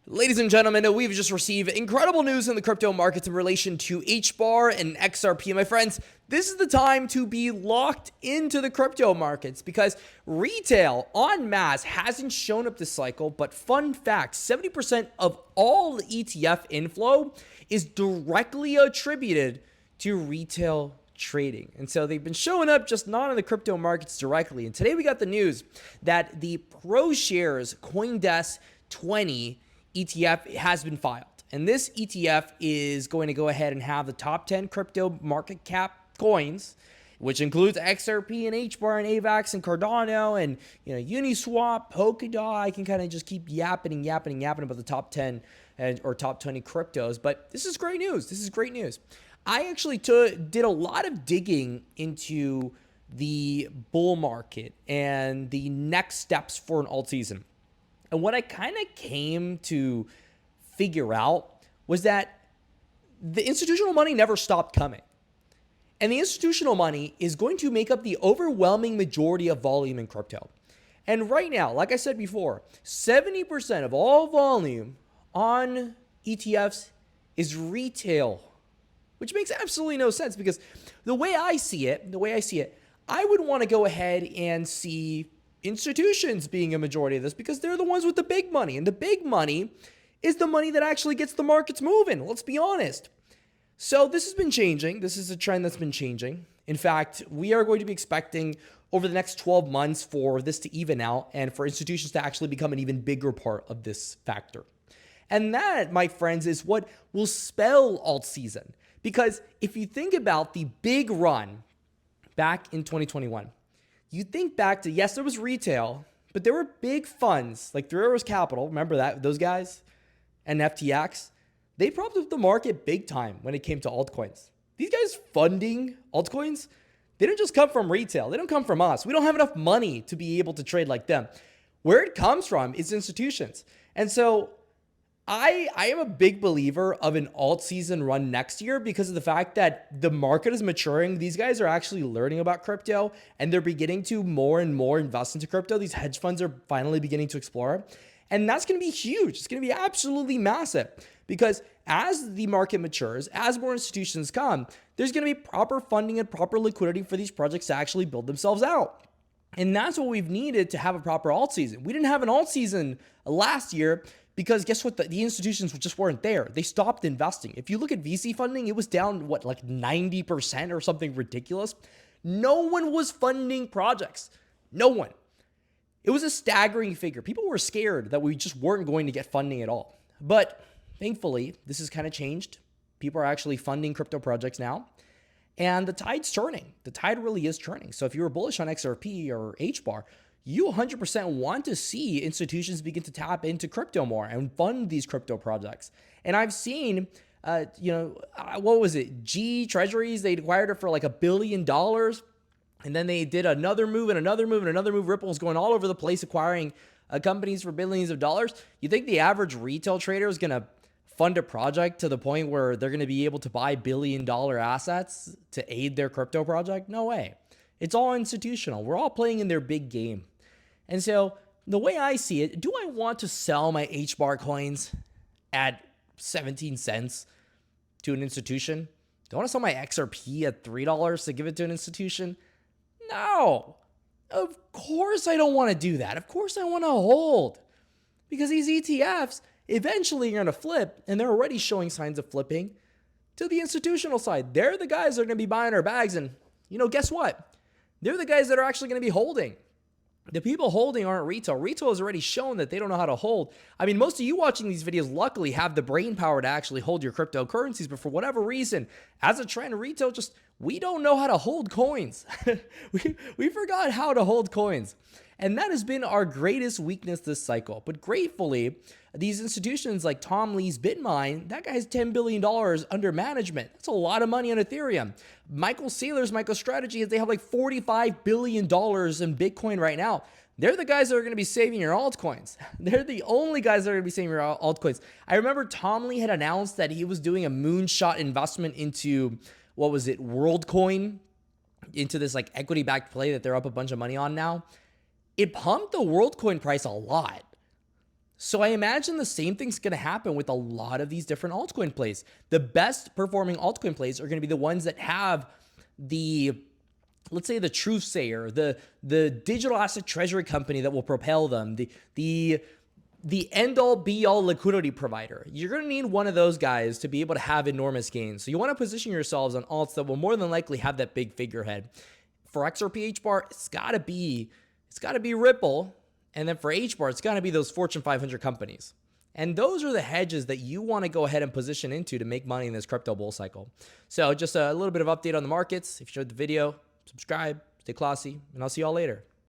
Ladies and gentlemen, we've just received incredible news in the crypto markets in relation to HBAR and XRP. My friends, this is the time to be locked into the crypto markets because retail en masse hasn't shown up this cycle. But fun fact, 70% of all ETF inflow is directly attributed to retail trading. And so they've been showing up, just not in the crypto markets directly. And today we got the news that the ProShares CoinDesk 20 ETF has been filed. And this ETF is going to go ahead and have the top 10 crypto market cap coins, which includes XRP and HBAR and AVAX and Cardano and Uniswap, Polkadot. I can kind of just keep yapping about the top 10 or top 20 cryptos. But this is great news. This is great news. I actually did a lot of digging into the bull market and the next steps for an alt season. And what I kind of came to figure out was that the institutional money never stopped coming. And the institutional money is going to make up the overwhelming majority of volume in crypto. And right now, like I said before, 70% of all volume on ETFs is retail, which makes absolutely no sense because the way I see it, I would want to go ahead and see institutions being a majority of this because they're the ones with the big money. And the big money is the money that actually gets the markets moving. Let's be honest. So this has been changing. This is a trend that's been changing. In fact, we are going to be expecting over the next 12 months for this to even out and for institutions to actually become an even bigger part of this factor. And that, my friends, is what will spell alt season. Because if you think about the big run back in 2021, you think back to, yes, there was retail, but there were big funds like Three Arrows Capital. Remember that? Those guys and FTX. They propped up the market big time when it came to altcoins. These guys funding altcoins, they don't just come from retail. They don't come from us. We don't have enough money to be able to trade like them. Where it comes from is institutions. And so I am a big believer of an alt season run next year because of the fact that the market is maturing. These guys are actually learning about crypto and they're beginning to more and more invest into crypto. These hedge funds are finally beginning to explore. And that's going to be huge. It's going to be absolutely massive because as the market matures, as more institutions come, there's going to be proper funding and proper liquidity for these projects to actually build themselves out. And that's what we've needed to have a proper alt season. We didn't have an alt season last year because guess what? The institutions just weren't there. They stopped investing. If you look at VC funding, it was down, like 90% or something ridiculous. No one was funding projects. No one. It was a staggering figure. People were scared that we just weren't going to get funding at all. But thankfully, this has kind of changed. People are actually funding crypto projects now. And the tide's turning. The tide really is turning. So if you were bullish on XRP or HBAR, you 100% want to see institutions begin to tap into crypto more and fund these crypto projects. And I've seen, what was it? G Treasuries, they acquired it for like $1 billion. And then they did another move and another move and another move. Ripple's going all over the place acquiring companies for billions of dollars. You think the average retail trader is going to fund a project to the point where they're going to be able to buy $1 billion assets to aid their crypto project? No way. It's all institutional. We're all playing in their big game. And so the way I see it, do I want to sell my HBAR coins at 17 cents to an institution? Do I want to sell my XRP at $3 to give it to an institution? No. Of course I don't want to do that. Of course I want to hold. Because these ETFs eventually are going to flip, and they're already showing signs of flipping to the institutional side. They're the guys that are going to be buying our bags, and guess what? They're the guys that are actually going to be holding. The people holding aren't retail. Retail has already shown that they don't know how to hold. I mean, most of you watching these videos luckily have the brain power to actually hold your cryptocurrencies, but for whatever reason, as a trend, retail we don't know how to hold coins. we forgot how to hold coins. And that has been our greatest weakness this cycle. But gratefully, these institutions like Tom Lee's BitMine, that guy has $10 billion under management. That's a lot of money on Ethereum. Michael Saylor's MicroStrategy, they have like $45 billion in Bitcoin right now. They're the guys that are going to be saving your altcoins. They're the only guys that are going to be saving your altcoins. I remember Tom Lee had announced that he was doing a moonshot investment into, WorldCoin, into this like equity-backed play that they're up a bunch of money on now. It pumped the WorldCoin price a lot. So I imagine the same thing's going to happen with a lot of these different altcoin plays. The best performing altcoin plays are going to be the ones that have the, let's say, the truth sayer, the digital asset treasury company that will propel them, the end all be all liquidity provider. You're going to need one of those guys to be able to have enormous gains. So you want to position yourselves on alts that will more than likely have that big figurehead. For XRP HBAR, it's got to be Ripple. And then for HBAR, it's got to be those Fortune 500 companies. And those are the hedges that you want to go ahead and position into to make money in this crypto bull cycle. So just a little bit of update on the markets. If you enjoyed the video, subscribe, stay classy, and I'll see y'all later.